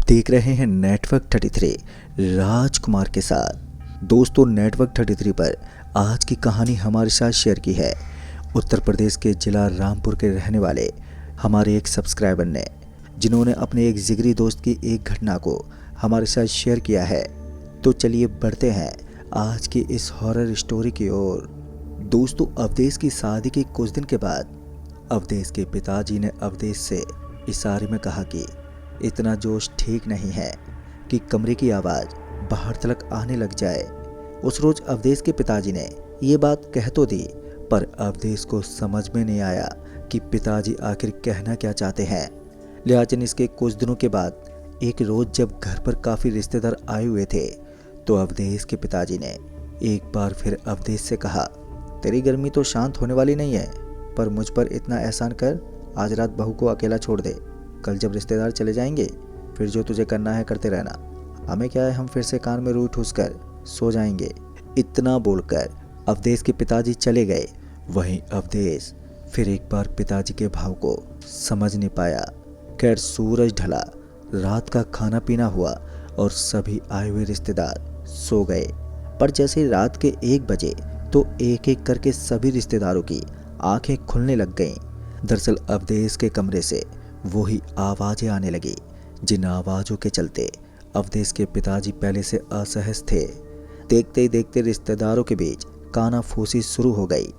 देख रहे हैं नेटवर्क 33 राजकुमार के साथ। दोस्तों, नेटवर्क 33 पर आज की कहानी हमारे साथ शेयर की है उत्तर प्रदेश के जिला रामपुर के रहने वाले हमारे एक सब्सक्राइबर ने, जिन्होंने अपने एक जिगरी दोस्त की एक घटना को हमारे साथ शेयर किया है। तो चलिए बढ़ते हैं आज की इस हॉरर स्टोरी की ओर। दोस्तों, अवधेश की शादी के कुछ दिन के बाद अवधेश के पिताजी ने अवधेश से इशारे में कहा कि इतना जोश ठीक नहीं है कि कमरे की आवाज़ बाहर तक आने लग जाए। उस रोज अवधेश के पिताजी ने ये बात कह तो दी, पर अवधेश को समझ में नहीं आया कि पिताजी आखिर कहना क्या चाहते हैं। लिहाजा इसके कुछ दिनों के बाद एक रोज जब घर पर काफ़ी रिश्तेदार आए हुए थे, तो अवधेश के पिताजी ने एक बार फिर अवधेश से कहा, तेरी गर्मी तो शांत होने वाली नहीं है, पर मुझ पर इतना एहसान कर, आज रात बहू को अकेला छोड़ दे। कल जब रिश्तेदार चले जाएंगे फिर जो तुझे करना है करते रहना, हमें क्या है, हम फिर से कान में रूई ठूस कर सो जाएंगे। इतना बोलकर अवधेश के पिताजी चले गए। वहीं अवधेश फिर एक बार पिताजी के भाव को समझ नहीं पाया। खैर, सूरज ढला, रात का खाना पीना हुआ और सभी आए हुए रिश्तेदार सो गए। पर जैसे रात के 1 बजे तो एक एक करके सभी रिश्तेदारों की आंखें खुलने लग गईं। दरअसल अवधेश के कमरे से वही आवाज़ें आने लगी जिन आवाज़ों के चलते अवधेश के पिताजी पहले से असहज थे। देखते ही देखते रिश्तेदारों के बीच कानाफूसी शुरू हो गई।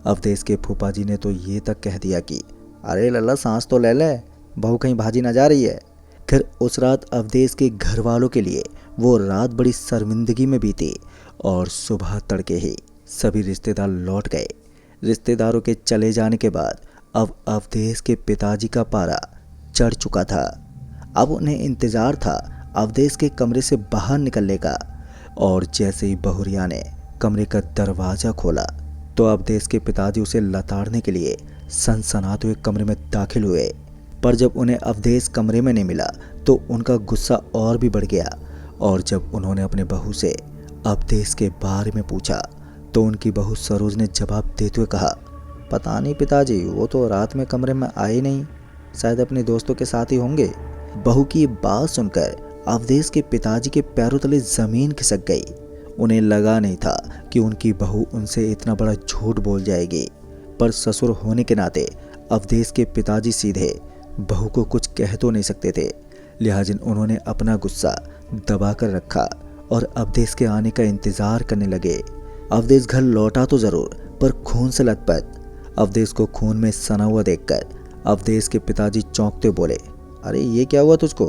अवधेश के फूफा जी ने तो ये तक कह दिया कि अरे लल्ला, सांस तो ले ले, बहू कहीं भाजी ना जा रही है। खैर, उस रात अवधेश के घर वालों के लिए वो रात बड़ी शर्मिंदगी में बीती और सुबह तड़के ही सभी रिश्तेदार लौट गए। रिश्तेदारों के चले जाने के बाद अब अवधेश के पिताजी का पारा चढ़ चुका था। अब उन्हें इंतज़ार था अवधेश के कमरे से बाहर निकलने का, और जैसे ही बहुरिया ने कमरे का दरवाज़ा खोला तो अवधेश के पिताजी उसे लताड़ने के लिए सनसनाते हुए कमरे में दाखिल हुए। पर जब उन्हें अवधेश कमरे में नहीं मिला तो उनका गुस्सा और भी बढ़ गया, और जब उन्होंने अपने बहू से अवधेश के बारे में पूछा तो उनकी बहू सरोज ने जवाब देते हुए कहा, पता नहीं पिताजी, वो तो रात में कमरे में आए नहीं, शायद अपने दोस्तों के साथ ही होंगे। बहू की बात सुनकर अवधेश के पिताजी के पैरों तले जमीन खिसक गई। उन्हें लगा नहीं था कि उनकी बहू उनसे इतना बड़ा झूठ बोल जाएगी, पर ससुर होने के नाते अवधेश के पिताजी सीधे बहू को कुछ कह तो नहीं सकते थे। लिहाजा उन्होंने अपना गुस्सा दबा कर रखा और अवधेश के आने का इंतजार करने लगे। अवधेश घर लौटा तो जरूर, पर खून से लथपथ। अवधेश को खून में सना हुआ देखकर अवधेश के पिताजी चौंकते बोले, अरे ये क्या हुआ तुझको,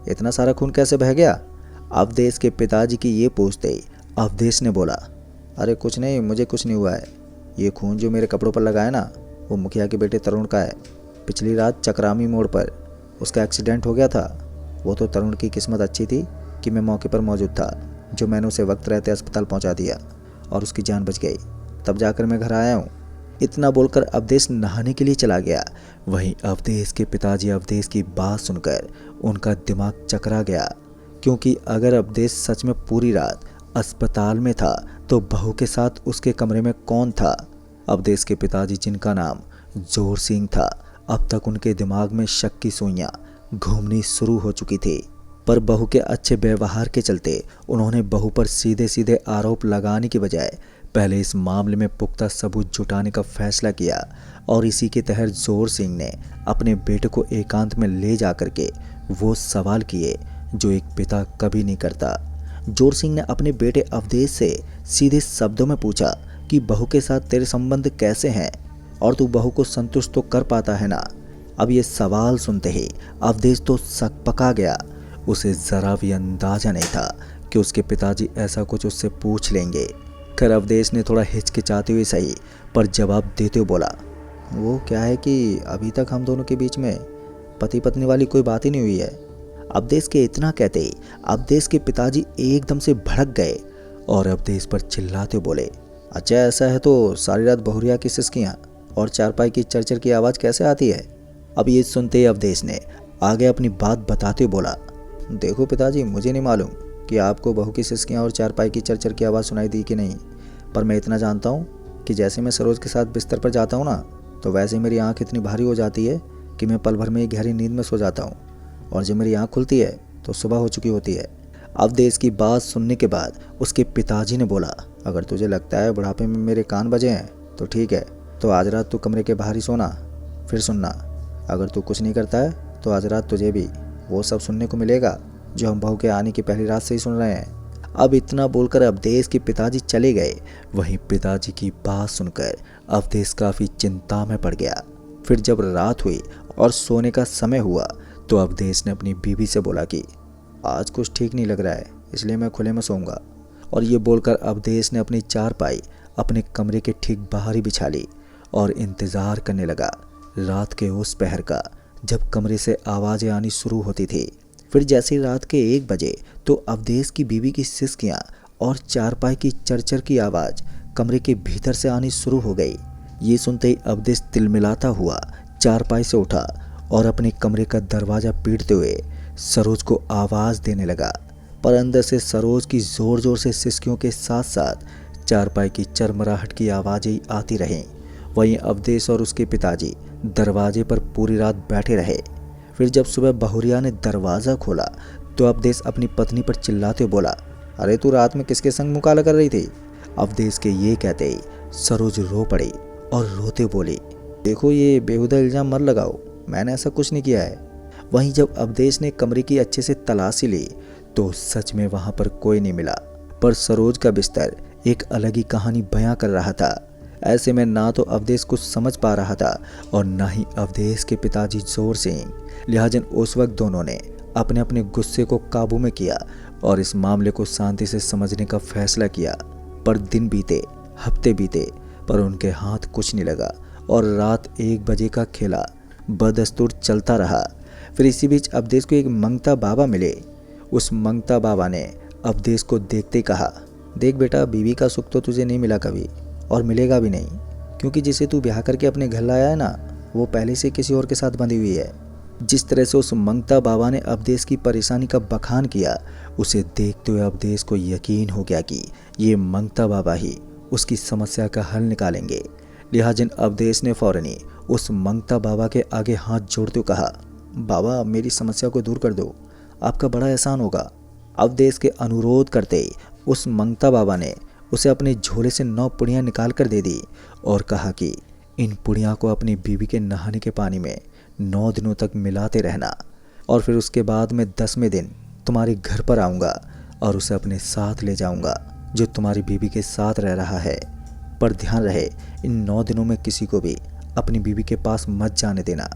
इतना सारा खून कैसे बह गया? अवधेश के पिताजी की ये पूछते ही अवधेश ने बोला, अरे कुछ नहीं, मुझे कुछ नहीं हुआ है। ये खून जो मेरे कपड़ों पर लगा है ना, वो मुखिया के बेटे तरुण का है। पिछली रात चक्रामी मोड़ पर उसका एक्सीडेंट हो गया था। वो तो तरुण की किस्मत अच्छी थी कि मैं मौके पर मौजूद था, जो मैंने उसे वक्त रहते अस्पताल पहुंचा दिया और उसकी जान बच गई। तब जाकर मैं घर आया हूँ। इतना बोलकर अवधेश नहाने के लिए चला गया। वहीं अवधेश के पिताजी अवधेश की बात सुनकर उनका दिमाग चकरा गया, क्योंकि अगर अवधेश सच में पूरी रात अस्पताल में था तो बहू के साथ उसके कमरे में कौन था? अवधेश के पिताजी, जिनका नाम जोर सिंह था, अब तक उनके दिमाग में शक की सुइयां घूमनी शुरू हो चुकी थी। पर बहू के अच्छे व्यवहार के चलते उन्होंने बहू पर सीधे सीधे आरोप लगाने की बजाय पहले इस मामले में पुख्ता सबूत जुटाने का फैसला किया, और इसी के तहत जोर सिंह ने अपने बेटे को एकांत में ले जाकर के वो सवाल किए जो एक पिता कभी नहीं करता। जोर सिंह ने अपने बेटे अवधेश से सीधे शब्दों में पूछा कि बहू के साथ तेरे संबंध कैसे हैं, और तू बहू को संतुष्ट तो कर पाता है ना? अब ये सवाल सुनते ही अवधेश तो सकपका गया। उसे ज़रा भी अंदाजा नहीं था कि उसके पिताजी ऐसा कुछ उससे पूछ लेंगे। खैर, अवधेश ने थोड़ा हिचकिचाते हुए सही, पर जवाब देते हुए बोला, वो क्या है कि अभी तक हम दोनों के बीच में पति पत्नी वाली कोई बात ही नहीं हुई है। अवधेश के इतना कहते ही अवधेश के पिताजी एकदम से भड़क गए और अवधेश पर चिल्लाते बोले, अच्छा ऐसा है तो सारी रात बहुरिया की सिसकियाँ और चारपाई की चरचर की आवाज़ कैसे आती है? अब ये सुनते ही अवधेश ने आगे अपनी बात बताते हुए बोला, देखो पिताजी, मुझे नहीं मालूम कि आपको बहू की सिसकियाँ और चारपाई की चरचर की आवाज़ सुनाई दी कि नहीं, पर मैं इतना जानता हूँ कि जैसे मैं सरोज के साथ बिस्तर पर जाता हूँ ना, तो वैसे मेरी आँख इतनी भारी हो जाती है कि मैं पल भर में ही गहरी नींद में सो जाता हूँ, और जब मेरी आँख खुलती है तो सुबह हो चुकी होती है। अवधेश की बात सुनने के बाद उसके पिताजी ने बोला, अगर तुझे लगता है बुढ़ापे में मेरे कान बजे हैं तो ठीक है, तो आज रात तू कमरे के बाहर ही सोना। फिर सुनना, अगर तू कुछ नहीं करता है तो आज रात तुझे भी वो सब सुनने को मिलेगा जो हम बहू के आने की पहली रात से ही सुन रहे हैं। अब इतना बोलकर अवधेश के पिताजी चले गए। वहीं पिताजी की बात सुनकर अवधेश काफ़ी चिंता में पड़ गया। फिर जब रात हुई और सोने का समय हुआ तो अवधेश ने अपनी बीवी से बोला कि आज कुछ ठीक नहीं लग रहा है, इसलिए मैं खुले में सोऊंगा। और ये बोलकर अवधेश ने अपनी चारपाई अपने कमरे के ठीक बाहर ही बिछा ली और इंतज़ार करने लगा रात के उस पहर का जब कमरे से आवाज़ें आनी शुरू होती थी। फिर जैसे ही रात के 1 बजे तो अवधेश की बीवी की सिसकियाँ और चारपाई की चरचर की आवाज़ कमरे के भीतर से आनी शुरू हो गई। ये सुनते ही अवधेश तिलमिलाता हुआ चारपाई से उठा और अपने कमरे का दरवाज़ा पीटते हुए सरोज को आवाज़ देने लगा। पर अंदर से सरोज की ज़ोर ज़ोर से सिसकियों के साथ साथ चारपाई की चरमराहट की आवाज़ें आती रहें। वहीं अवधेश और उसके पिताजी दरवाजे पर पूरी रात बैठे रहे। फिर जब सुबह बहुरिया ने दरवाज़ा खोला तो अवधेश अपनी पत्नी पर चिल्लाते बोला, अरे तू रात में किसके संग मुकाला कर रही थी? अवधेश के ये कहते ही सरोज रो पड़ी और रोते बोली, देखो ये बेहुदा इल्ज़ाम मत लगाओ, मैंने ऐसा कुछ नहीं किया है। वहीं जब अवधेश ने कमरे की अच्छे से तलाशी ली तो सच में वहाँ पर कोई नहीं मिला, पर सरोज का बिस्तर एक अलग ही कहानी बयां कर रहा था। ऐसे में ना तो अवधेश कुछ समझ पा रहा था और ना ही अवधेश के पिताजी जोर सिंह। लिहाजन उस वक्त दोनों ने अपने अपने गुस्से को काबू में किया और इस मामले को शांति से समझने का फैसला किया। पर दिन बीते, हफ्ते बीते, पर उनके हाथ कुछ नहीं लगा और रात 1 बजे का खेला बदस्तूर चलता रहा। फिर इसी बीच अवधेश को एक मंगता बाबा मिले। उस मंगता बाबा ने अवधेश को देखते कहा, देख बेटा, बीवी का सुख तो तुझे नहीं मिला कभी और मिलेगा भी नहीं, क्योंकि जिसे तू ब्याह करके अपने घर लाया है ना, वो पहले से किसी और के साथ बंधी हुई है। जिस तरह से उस मंगता बाबा ने अवधेश की परेशानी का बखान किया, उसे देखते हुए अवधेश को यकीन हो गया कि ये मंगता बाबा ही उसकी समस्या का हल निकालेंगे। लिहाजन अवधेश ने फौरन ही उस मंगता बाबा के आगे हाथ जोड़ते कहा, बाबा मेरी समस्या को दूर कर दो, आपका बड़ा एहसान होगा। अवधेश के अनुरोध करते ही उस मंगता बाबा ने उसे अपने झोले से 9 पुड़ियाँ निकाल कर दे दी और कहा कि इन पुड़ियों को अपनी बीवी के नहाने के पानी में 9 दिनों तक मिलाते रहना और फिर उसके बाद मैं 10वें दिन तुम्हारे घर पर आऊँगा और उसे अपने साथ ले जाऊँगा जो तुम्हारी बीवी के साथ रह रहा है। पर ध्यान रहे, इन 9 दिनों में किसी को भी अपनी बीवी के पास मत जाने देना,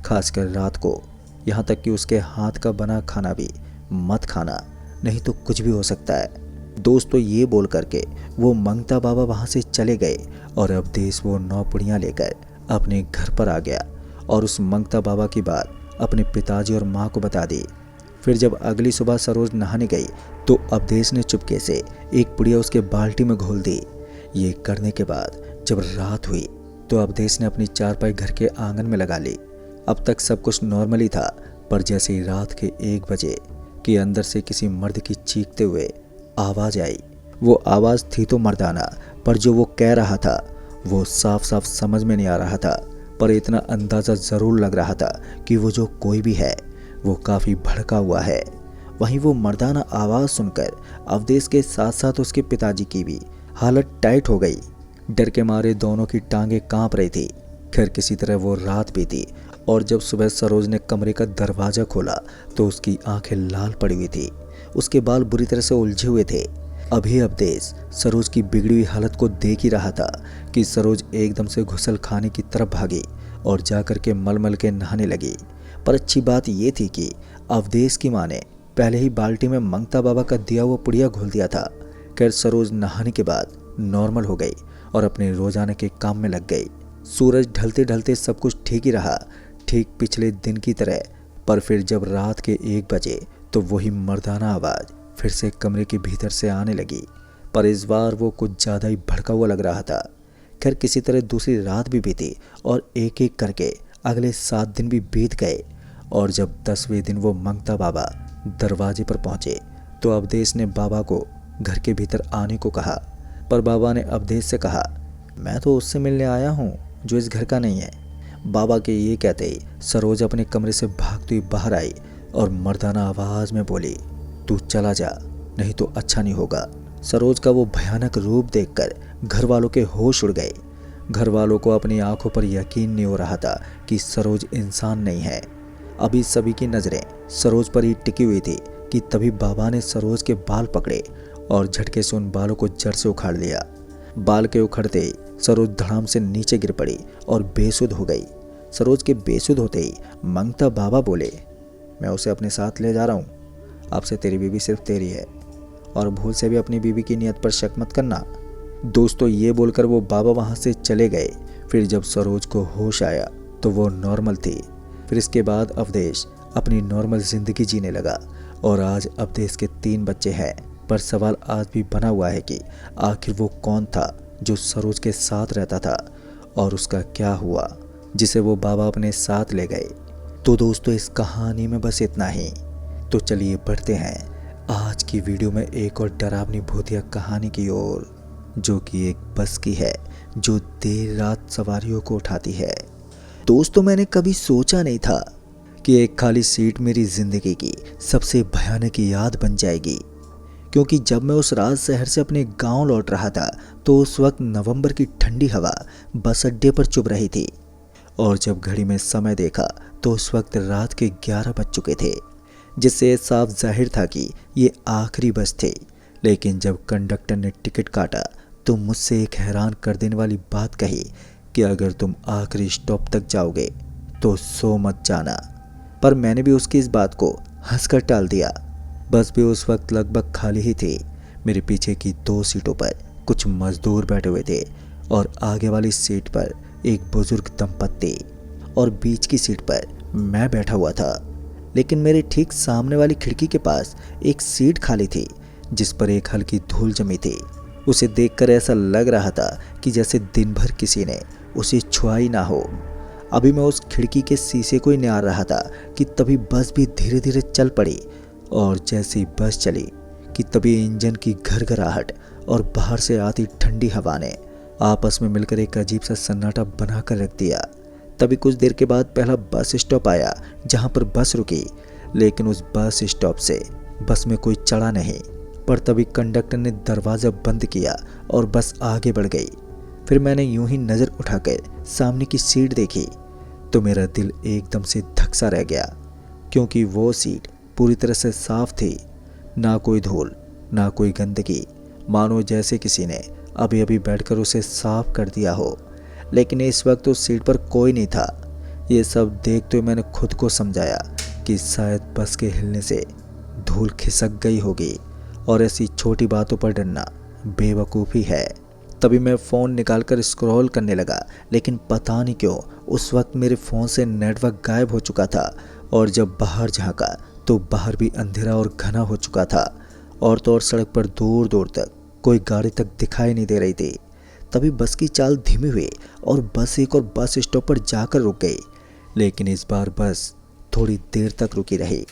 खासकर रात को। यहाँ तक कि उसके हाथ का बना खाना भी मत खाना, नहीं तो कुछ भी हो सकता है। दोस्तों ये बोल करके वो मंगता बाबा वहाँ से चले गए और अवधेश वो 9 पुड़ियाँ लेकर अपने घर पर आ गया और उस मंगता बाबा की बात अपने पिताजी और माँ को बता दी। फिर जब अगली सुबह सरोज नहाने गई तो अवधेश ने चुपके से एक पुड़िया उसके बाल्टी में घोल दी। ये करने के बाद जब रात हुई तो अवधेश ने अपनी चारपाई घर के आंगन में लगा ली। अब तक सब कुछ नॉर्मली था, पर जैसे ही रात के 1 बजे के अंदर से किसी मर्द की चीखते हुए आवाज़ आई। वो आवाज़ थी तो मर्दाना, पर जो वो कह रहा था वो साफ साफ समझ में नहीं आ रहा था, पर इतना अंदाज़ा ज़रूर लग रहा था कि वो जो कोई भी है वो काफ़ी भड़का हुआ है। वहीं वो मर्दाना आवाज़ सुनकर अवधेश के साथ साथ उसके पिताजी की भी हालत टाइट हो गई। डर के मारे दोनों की टांगें कांप रही थी। खैर किसी तरह वो रात बीती और जब सुबह सरोज ने कमरे का दरवाज़ा खोला तो उसकी आंखें लाल पड़ी हुई थी, उसके बाल बुरी तरह से उलझे हुए थे। अभी अवधेश सरोज की बिगड़ी हुई हालत को देख ही रहा था कि सरोज एकदम से घुसल खाने की तरफ भागी और जाकर के मलमल के नहाने लगी। पर अच्छी बात ये थी कि अवधेश की माँ ने पहले ही बाल्टी में मंगता बाबा का दिया हुआ पुड़िया घोल दिया था। खैर सरोज नहाने के बाद नॉर्मल हो गई और अपने रोजाना के काम में लग गई। सूरज ढलते ढलते सब कुछ ठीक ही रहा, ठीक पिछले दिन की तरह। पर फिर जब रात के 1 बजे तो वही मर्दाना आवाज़ फिर से कमरे के भीतर से आने लगी, पर इस बार वो कुछ ज़्यादा ही भड़का हुआ लग रहा था। खैर किसी तरह दूसरी रात भी बीती और एक एक करके अगले 7 दिन भी बीत गए और जब 10वें दिन वो मंगता बाबा दरवाजे पर पहुँचे तो अवधेश ने बाबा को घर के भीतर आने को कहा। पर बाबा ने अवधेश से कहा, मैं तो उससे मिलने आया हूँ जो इस घर का नहीं है। बाबा के ये कहते ही सरोज अपने कमरे से भागती हुई बाहर आई और मर्दाना आवाज में बोली, तू चला जा, नहीं तो अच्छा नहीं होगा। सरोज का वो भयानक रूप देखकर घर वालों के होश उड़ गए। घर वालों को अपनी आंखों पर यकीन नहीं हो रहा था कि सरोज इंसान नहीं है। अभी सभी की नज़रें सरोज पर ही टिकी हुई थी कि तभी बाबा ने सरोज के बाल पकड़े और झटके से उन बालों को जड़ से उखाड़ लिया। बाल के उखड़ते ही सरोज धड़ाम से नीचे गिर पड़ी और बेसुध हो गई। सरोज के बेसुध होते ही मंगता बाबा बोले, मैं उसे अपने साथ ले जा रहा हूँ, अब से तेरी बीवी सिर्फ तेरी है और भूल से भी अपनी बीवी की नियत पर शक मत करना। दोस्तों, ये बोलकर वो बाबा वहाँ से चले गए। फिर जब सरोज को होश आया तो वो नॉर्मल थी। फिर इसके बाद अवधेश अपनी नॉर्मल जिंदगी जीने लगा और आज अवधेश के 3 बच्चे हैं। पर सवाल आज भी बना हुआ है कि आखिर वो कौन था जो सरोज के साथ रहता था और उसका क्या हुआ जिसे वो बाबा अपने साथ ले गए। तो दोस्तों, इस कहानी में बस इतना ही। तो चलिए बढ़ते हैं आज की वीडियो में एक और डरावनी भूतिया कहानी की ओर, जो कि एक बस की है जो देर रात सवारियों को उठाती है। दोस्तों, मैंने कभी सोचा नहीं था कि एक खाली सीट मेरी जिंदगी की सबसे भयानक याद बन जाएगी, क्योंकि जब मैं उस रात शहर से अपने गांव लौट रहा था तो उस वक्त नवंबर की ठंडी हवा बस अड्डे पर चुभ रही थी और जब घड़ी में समय देखा तो उस वक्त रात के 11 बज चुके थे, जिससे साफ जाहिर था कि ये आखिरी बस थी। लेकिन जब कंडक्टर ने टिकट काटा तो मुझसे एक हैरान कर देने वाली बात कही कि अगर तुम आखिरी स्टॉप तक जाओगे तो सो मत जाना। पर मैंने भी उसकी इस बात को हंसकर टाल दिया। बस भी उस वक्त लगभग खाली ही थी। मेरे पीछे की 2 सीटों पर कुछ मजदूर बैठे हुए थे और आगे वाली सीट पर एक बुजुर्ग दंपत्ति और बीच की सीट पर मैं बैठा हुआ था। लेकिन मेरे ठीक सामने वाली खिड़की के पास एक सीट खाली थी जिस पर एक हल्की धूल जमी थी। उसे देखकर ऐसा लग रहा था कि जैसे दिन भर किसी ने उसे छुआ ही ना हो। अभी मैं उस खिड़की के शीशे को ही निहार रहा था कि तभी बस भी धीरे धीरे चल पड़ी और जैसे ही बस चली कि तभी इंजन की घरघराहट और बाहर से आती ठंडी हवा ने आपस में मिलकर एक अजीब सा सन्नाटा बनाकर रख दिया। तभी कुछ देर के बाद पहला बस स्टॉप आया जहां पर बस रुकी, लेकिन उस बस स्टॉप से बस में कोई चढ़ा नहीं। पर तभी कंडक्टर ने दरवाज़ा बंद किया और बस आगे बढ़ गई। फिर मैंने यूं ही नज़र उठाकर सामने की सीट देखी तो मेरा दिल एकदम से धक सा रह गया, क्योंकि वो सीट पूरी तरह से साफ थी। ना कोई धूल, ना कोई गंदगी, मानो जैसे किसी ने अभी अभी बैठकर उसे साफ कर दिया हो। लेकिन इस वक्त उस सीट पर कोई नहीं था। ये सब देखते हुए मैंने खुद को समझाया कि शायद बस के हिलने से धूल खिसक गई होगी और ऐसी छोटी बातों पर डरना बेवकूफ़ी है। तभी मैं फ़ोन निकालकर स्क्रॉल करने लगा, लेकिन पता नहीं क्यों उस वक्त मेरे फ़ोन से नेटवर्क गायब हो चुका था और जब बाहर झांका तो बाहर भी अंधेरा और घना हो चुका था और तो और सड़क पर दूर दूर तक कोई गाड़ी तक दिखाई नहीं दे रही थी। तभी बस की चाल धीमी हुई और बस एक और बस स्टॉप पर जाकर रुक गई, लेकिन इस बार बस थोड़ी देर तक रुकी रही।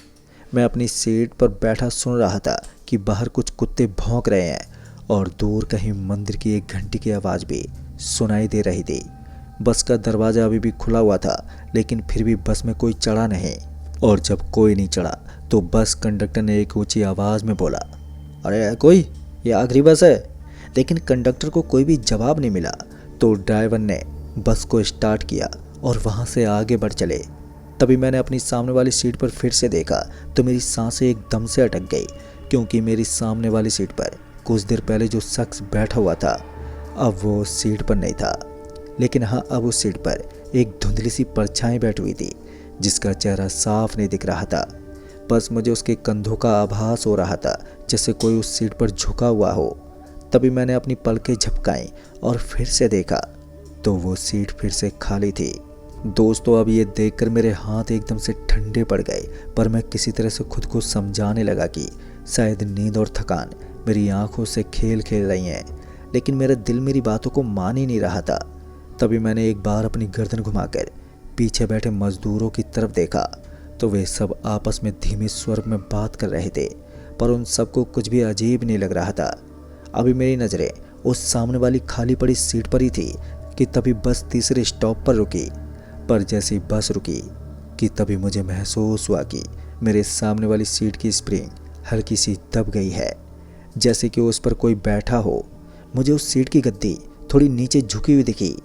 मैं अपनी सीट पर बैठा सुन रहा था कि बाहर कुछ कुत्ते भौंक रहे हैं और दूर कहीं मंदिर की एक घंटी की आवाज़ भी सुनाई दे रही थी। बस का दरवाज़ा अभी भी खुला हुआ था, लेकिन फिर भी बस में कोई चढ़ा नहीं। और जब कोई नहीं चढ़ा तो बस कंडक्टर ने एक ऊंची आवाज़ में बोला, अरे कोई, ये आखिरी बस है। लेकिन कंडक्टर को कोई भी जवाब नहीं मिला तो ड्राइवर ने बस को स्टार्ट किया और वहाँ से आगे बढ़ चले। तभी मैंने अपनी सामने वाली सीट पर फिर से देखा तो मेरी सांसें एकदम से अटक गई, क्योंकि मेरी सामने वाली सीट पर कुछ देर पहले जो शख्स बैठा हुआ था अब वो उस सीट पर नहीं था। लेकिन हाँ, अब उस सीट पर एक धुंधली सी परछाई बैठी हुई थी जिसका चेहरा साफ नहीं दिख रहा था। बस मुझे उसके कंधों का आभास हो रहा था जैसे कोई उस सीट पर झुका हुआ हो। तभी मैंने अपनी पलकें झपकाई और फिर से देखा तो वो सीट फिर से खाली थी। दोस्तों, अब ये देखकर मेरे हाथ एकदम से ठंडे पड़ गए, पर मैं किसी तरह से खुद को समझाने लगा कि शायद नींद और थकान मेरी आंखों से खेल खेल रही हैं, लेकिन मेरा दिल मेरी बातों को मान ही नहीं रहा था। तभी मैंने एक बार अपनी गर्दन घुमाकर पीछे बैठे मजदूरों की तरफ देखा तो वे सब आपस में धीमे स्वर में बात कर रहे थे, पर उन सबको कुछ भी अजीब नहीं लग रहा था। अभी मेरी नज़रें उस सामने वाली खाली पड़ी सीट पर ही थी कि तभी बस तीसरे स्टॉप पर रुकी। पर जैसी बस रुकी कि तभी मुझे महसूस हुआ कि मेरे सामने वाली सीट की स्प्रिंग हल्की सी दब गई है, जैसे कि उस पर कोई बैठा हो। मुझे उस सीट की गद्दी थोड़ी नीचे झुकी हुई दिखी।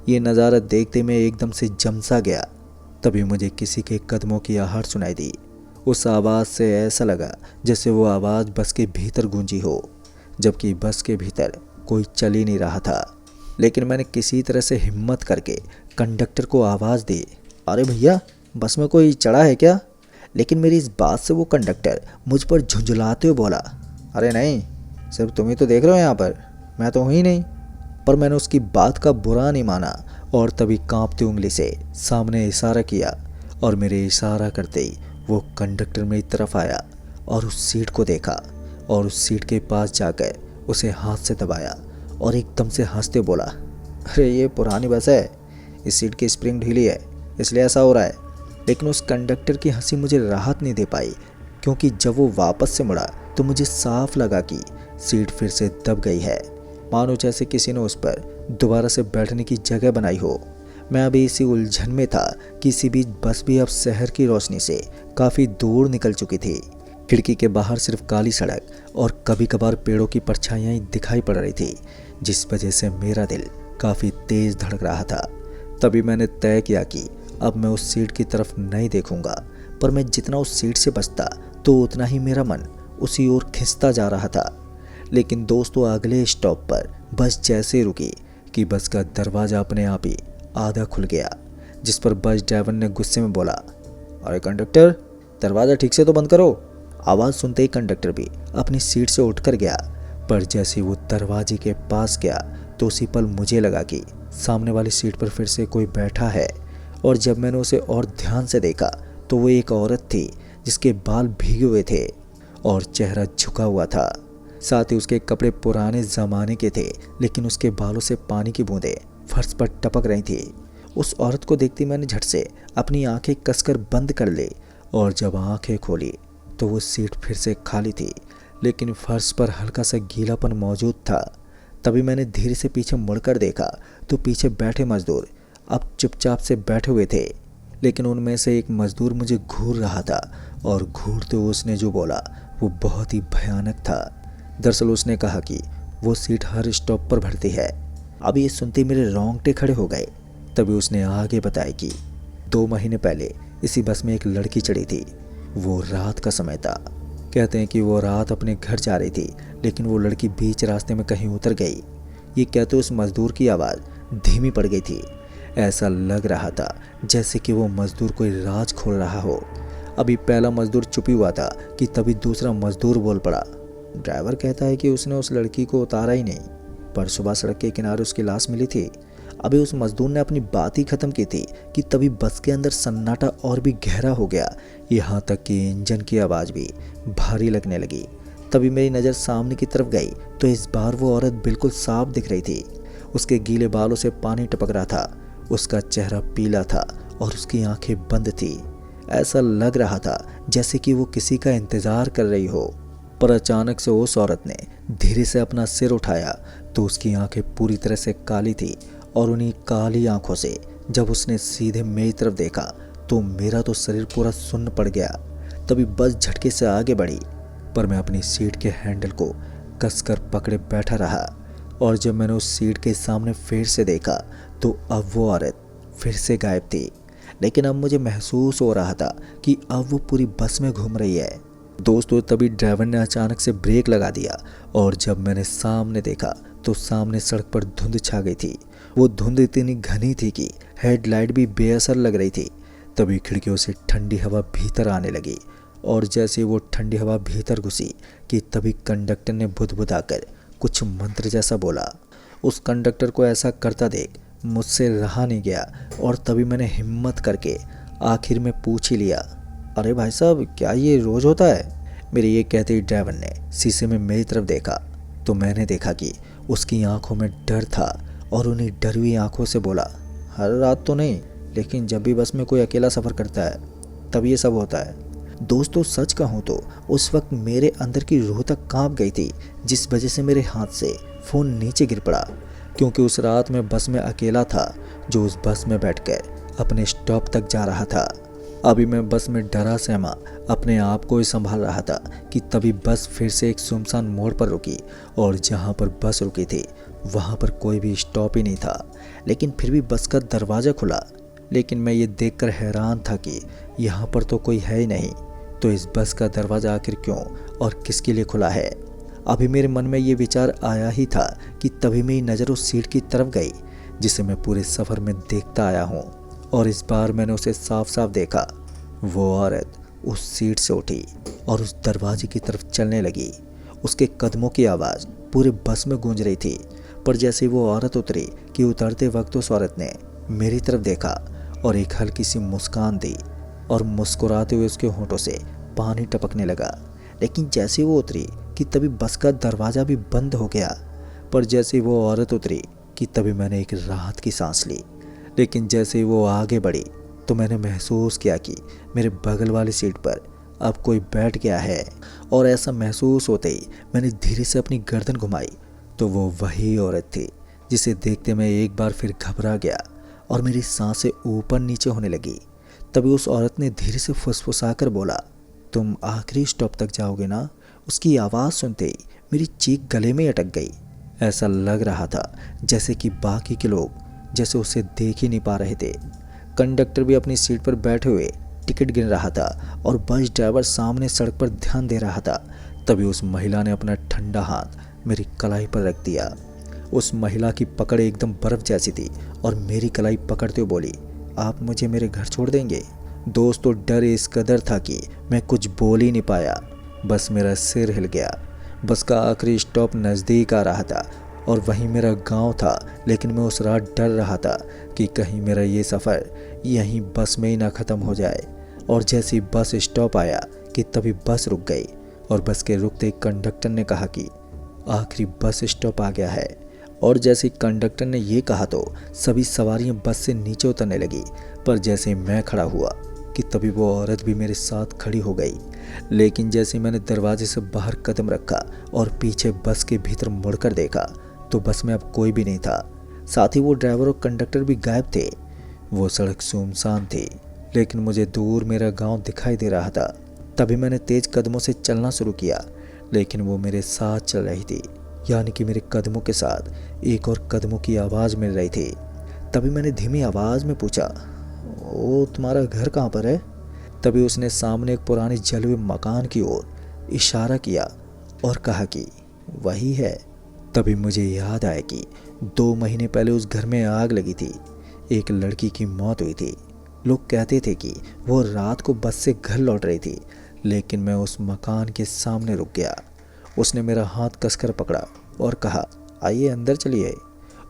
ये नज़ारा देखते मैं एकदम से जमसा गया। तभी मुझे किसी के कदमों की आहट सुनाई दी। उस आवाज़ से ऐसा लगा जैसे वो आवाज़ बस के भीतर गूंजी हो, जबकि बस के भीतर कोई चल ही नहीं रहा था। लेकिन मैंने किसी तरह से हिम्मत करके कंडक्टर को आवाज़ दी, अरे भैया, बस में कोई चढ़ा है क्या? लेकिन मेरी इस बात से वो कंडक्टर मुझ पर झुंझुलाते हुए बोला, अरे नहीं, सिर्फ तुम ही तो देख रहे हो यहाँ पर, मैं तो हूँ ही नहीं। पर मैंने उसकी बात का बुरा नहीं माना और तभी कांपती उंगली से सामने इशारा किया और मेरे इशारा करते ही वो कंडक्टर मेरी तरफ आया और उस सीट को देखा और उस सीट के पास जाकर उसे हाथ से दबाया और एकदम से हंसते बोला, अरे ये पुरानी बस है, इस सीट की स्प्रिंग ढीली है, इसलिए ऐसा हो रहा है। लेकिन उस कंडक्टर की हंसी मुझे राहत नहीं दे पाई, क्योंकि जब वो वापस से मुड़ा तो मुझे साफ लगा कि सीट फिर से दब गई है, मानो जैसे किसी ने उस पर दोबारा से बैठने की जगह बनाई हो। मैं अभी इसी उलझन में था कि इसी बीच बस भी अब शहर की रोशनी से काफ़ी दूर निकल चुकी थी। खिड़की के बाहर सिर्फ काली सड़क और कभी कभार पेड़ों की परछाइयाँ दिखाई पड़ रही थी, जिस वजह से मेरा दिल काफ़ी तेज़ धड़क रहा था। तभी मैंने तय किया कि अब मैं उस सीट की तरफ नहीं देखूंगा, पर मैं जितना उस सीट से बचता तो उतना ही मेरा मन उसी ओर खिंचता जा रहा था। लेकिन दोस्तों, अगले स्टॉप पर बस जैसे रुकी कि बस का दरवाज़ा अपने आप ही आधा खुल गया, जिस पर बस ड्राइवर ने गुस्से में बोला, अरे कंडक्टर, दरवाज़ा ठीक से तो बंद करो। आवाज़ सुनते ही कंडक्टर भी अपनी सीट से उठकर गया, पर जैसे वो दरवाजे के पास गया तो उसी पल मुझे लगा कि सामने वाली सीट पर फिर से कोई बैठा है। और जब मैंने उसे और ध्यान से देखा तो वो एक औरत थी जिसके बाल भीगे हुए थे और चेहरा झुका हुआ था। साथ ही उसके कपड़े पुराने ज़माने के थे, लेकिन उसके बालों से पानी की बूंदें फर्श पर टपक रही थी। उस औरत को देखते मैंने झट से अपनी आंखें कसकर बंद कर ली और जब आंखें खोली तो वो सीट फिर से खाली थी, लेकिन फर्श पर हल्का सा गीलापन मौजूद था। तभी मैंने धीरे से पीछे मुड़कर देखा तो पीछे बैठे मजदूर अब चुपचाप से बैठे हुए थे, लेकिन उनमें से एक मजदूर मुझे घूर रहा था और घूरते हुए उसने जो बोला वो बहुत ही भयानक था। दरअसल उसने कहा कि वो सीट हर स्टॉप पर भरती है। अब ये सुनते मेरे रोंगटे खड़े हो गए। तभी उसने आगे बताया कि 2 महीने पहले इसी बस में एक लड़की चढ़ी थी। वो रात का समय था। कहते हैं कि वो रात अपने घर जा रही थी, लेकिन वो लड़की बीच रास्ते में कहीं उतर गई। ये कहते उस मजदूर की आवाज़ धीमी पड़ गई थी। ऐसा लग रहा था जैसे कि वो मजदूर कोई राज खोल रहा हो। अभी पहला मजदूर चुप ही हुआ था कि तभी दूसरा मजदूर बोल पड़ा, ड्राइवर कहता है कि उसने उस लड़की को उतारा ही नहीं, पर सुबह सड़क के किनारे उसकी लाश मिली थी। अभी उस मजदूर ने अपनी बात ही खत्म की थी कि तभी बस के अंदर सन्नाटा और भी गहरा हो गया, यहाँ तक कि इंजन की आवाज़ भी भारी लगने लगी। तभी मेरी नज़र सामने की तरफ गई तो इस बार वो औरत बिल्कुल साफ दिख रही थी। उसके गीले बालों से पानी टपक रहा था, उसका चेहरा पीला था और उसकी आंखें बंद थी। ऐसा लग रहा था जैसे कि वो किसी का इंतज़ार कर रही हो। पर अचानक से उस औरत ने धीरे से अपना सिर उठाया तो उसकी आंखें पूरी तरह से काली थी और उन्हीं काली आंखों से जब उसने सीधे मेरी तरफ देखा तो मेरा तो शरीर पूरा सुन्न पड़ गया। तभी बस झटके से आगे बढ़ी, पर मैं अपनी सीट के हैंडल को कसकर पकड़े बैठा रहा। और जब मैंने उस सीट के सामने फिर से देखा तो अब वो औरत फिर से गायब थी। लेकिन अब मुझे महसूस हो रहा था कि अब वो पूरी बस में घूम रही है। दोस्तों, तभी ड्राइवर ने अचानक से ब्रेक लगा दिया और जब मैंने सामने देखा तो सामने सड़क पर धुंध छा गई थी। वो धुंध इतनी घनी थी कि हेडलाइट भी बेअसर लग रही थी। तभी खिड़कियों से ठंडी हवा भीतर आने लगी और जैसे वो ठंडी हवा भीतर घुसी कि तभी कंडक्टर ने बुदबुदाकर कुछ मंत्र जैसा बोला। उस कंडक्टर को ऐसा करता देख मुझसे रहा नहीं गया और तभी मैंने हिम्मत करके आखिर में पूछ ही लिया, अरे भाई साहब, क्या ये रोज़ होता है? मेरे ये कहते ही ड्राइवर ने शीशे में मेरी तरफ देखा तो मैंने देखा कि उसकी आंखों में डर था और उन्हीं डरी हुई आंखों से बोला, हर रात तो नहीं, लेकिन जब भी बस में कोई अकेला सफ़र करता है तब ये सब होता है। दोस्तों, सच कहूँ तो उस वक्त मेरे अंदर की रूह तक कांप गई थी, जिस वजह से मेरे हाथ से फ़ोन नीचे गिर पड़ा। क्योंकि उस रात मैं बस में अकेला था जो उस बस में बैठकर अपने स्टॉप तक जा रहा था। अभी मैं बस में डरा सहमा अपने आप को ही संभाल रहा था कि तभी बस फिर से एक सुनसान मोड़ पर रुकी और जहाँ पर बस रुकी थी वहाँ पर कोई भी स्टॉप ही नहीं था। लेकिन फिर भी बस का दरवाज़ा खुला। लेकिन मैं ये देखकर हैरान था कि यहाँ पर तो कोई है ही नहीं, तो इस बस का दरवाज़ा आखिर क्यों और किसके लिए खुला है। अभी मेरे मन में ये विचार आया ही था कि तभी मेरी नज़र उस सीट की तरफ गई जिसे मैं पूरे सफ़र में देखता आया हूँ, और इस बार मैंने उसे साफ साफ देखा। वो औरत उस सीट से उठी और उस दरवाजे की तरफ चलने लगी। उसके कदमों की आवाज़ पूरे बस में गूंज रही थी। पर जैसे वो औरत उतरी कि उतरते वक्त उस औरत ने मेरी तरफ देखा और एक हल्की सी मुस्कान दी और मुस्कुराते हुए उसके होंठों से पानी टपकने लगा। लेकिन जैसे वो उतरी कि तभी बस का दरवाज़ा भी बंद हो गया। पर जैसे वो औरत उतरी कि तभी मैंने एक राहत की सांस ली। लेकिन जैसे वो आगे बढ़ी तो मैंने महसूस किया कि मेरे बगल वाली सीट पर अब कोई बैठ गया है। और ऐसा महसूस होते ही मैंने धीरे से अपनी गर्दन घुमाई तो वो वही औरत थी जिसे देखते मैं एक बार फिर घबरा गया और मेरी सांसें ऊपर नीचे होने लगी। तभी उस औरत ने धीरे से फुसफुसाकर बोला, तुम आखिरी स्टॉप तक जाओगे ना। उसकी आवाज़ सुनते ही मेरी चीख गले में अटक गई। ऐसा लग रहा था जैसे कि बाकी के लोग जैसे उसे देख ही नहीं पा रहे थे। कंडक्टर भी अपनी सीट पर बैठे हुए टिकट गिन रहा था और बस ड्राइवर सामने सड़क पर ध्यान दे रहा था। तभी उस महिला ने अपना ठंडा हाथ मेरी कलाई पर रख दिया। उस महिला की पकड़ एकदम बर्फ़ जैसी थी और मेरी कलाई पकड़ते हुए बोली, आप मुझे मेरे घर छोड़ देंगे। दोस्त तो डर इस कदर था कि मैं कुछ बोल ही नहीं पाया। बस मेरा सिर हिल गया। बस का आखिरी स्टॉप नज़दीक आ रहा था और वहीं मेरा गांव था। लेकिन मैं उस रात डर रहा था कि कहीं मेरा ये सफ़र यहीं बस में ही ना ख़त्म हो जाए। और जैसे ही बस स्टॉप आया कि तभी बस रुक गई और बस के रुकते कंडक्टर ने कहा कि आखिरी बस स्टॉप आ गया है। और जैसे कंडक्टर ने ये कहा तो सभी सवारियां बस से नीचे उतरने लगी। पर जैसे मैं खड़ा हुआ कि तभी वो औरत भी मेरे साथ खड़ी हो गई। लेकिन जैसे मैंने दरवाजे से बाहर कदम रखा और पीछे बस के भीतर मुड़कर देखा तो बस में अब कोई भी नहीं था। साथ ही वो ड्राइवर और कंडक्टर भी गायब थे। वो सड़क सुनसान थी लेकिन मुझे दूर मेरा गांव दिखाई दे रहा था। तभी मैंने तेज कदमों से चलना शुरू किया लेकिन वो मेरे साथ चल रही थी, यानी कि मेरे कदमों के साथ एक और कदमों की आवाज़ मिल रही थी। तभी मैंने धीमी आवाज़ में पूछा, ओ तुम्हारा घर कहाँ पर है। तभी उसने सामने एक पुराने जले हुए मकान की ओर इशारा किया और कहा कि वही है। तभी मुझे याद आया कि 2 महीने पहले उस घर में आग लगी थी। एक लड़की की मौत हुई थी। लोग कहते थे कि वो रात को बस से घर लौट रही थी। लेकिन मैं उस मकान के सामने रुक गया। उसने मेरा हाथ कसकर पकड़ा और कहा, आइए अंदर चलिए।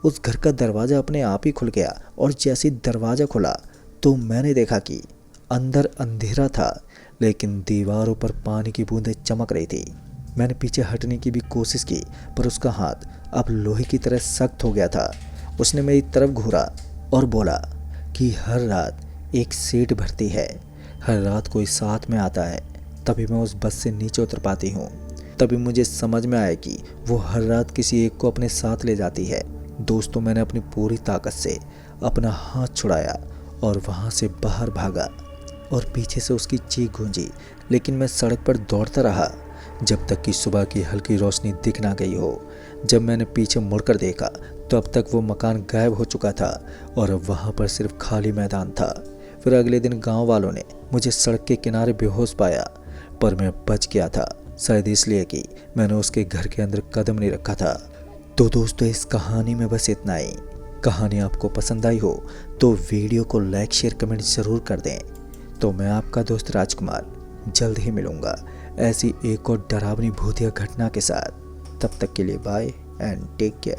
उस घर का दरवाज़ा अपने आप ही खुल गया और जैसे ही दरवाज़ा खुला तो मैंने देखा कि अंदर अंधेरा था लेकिन दीवारों पर पानी की बूंदें चमक रही थी। मैंने पीछे हटने की भी कोशिश की पर उसका हाथ अब लोहे की तरह सख्त हो गया था। उसने मेरी तरफ घूरा और बोला कि हर रात एक सीट भरती है, हर रात कोई साथ में आता है, तभी मैं उस बस से नीचे उतर पाती हूँ। तभी मुझे समझ में आया कि वो हर रात किसी एक को अपने साथ ले जाती है। दोस्तों, मैंने अपनी पूरी ताकत से अपना हाथ छुड़ाया और वहाँ से बाहर भागा और पीछे से उसकी चीख गूंजी। लेकिन मैं सड़क पर दौड़ता रहा जब तक कि सुबह की हल्की रोशनी दिख ना गई हो। जब मैंने पीछे मुड़कर देखा तो अब तक वो मकान गायब हो चुका था और अब वहाँ पर सिर्फ खाली मैदान था। फिर अगले दिन गांव वालों ने मुझे सड़क के किनारे बेहोश पाया, पर मैं बच गया था, शायद इसलिए कि मैंने उसके घर के अंदर कदम नहीं रखा था। तो दोस्तों, इस कहानी में बस इतना ही। कहानी आपको पसंद आई हो तो वीडियो को लाइक शेयर कमेंट ज़रूर कर दें। तो मैं आपका दोस्त राजकुमार जल्द ही मिलूँगा ऐसी एक और डरावनी भूतिया घटना के साथ। तब तक के लिए बाय एंड टेक केयर।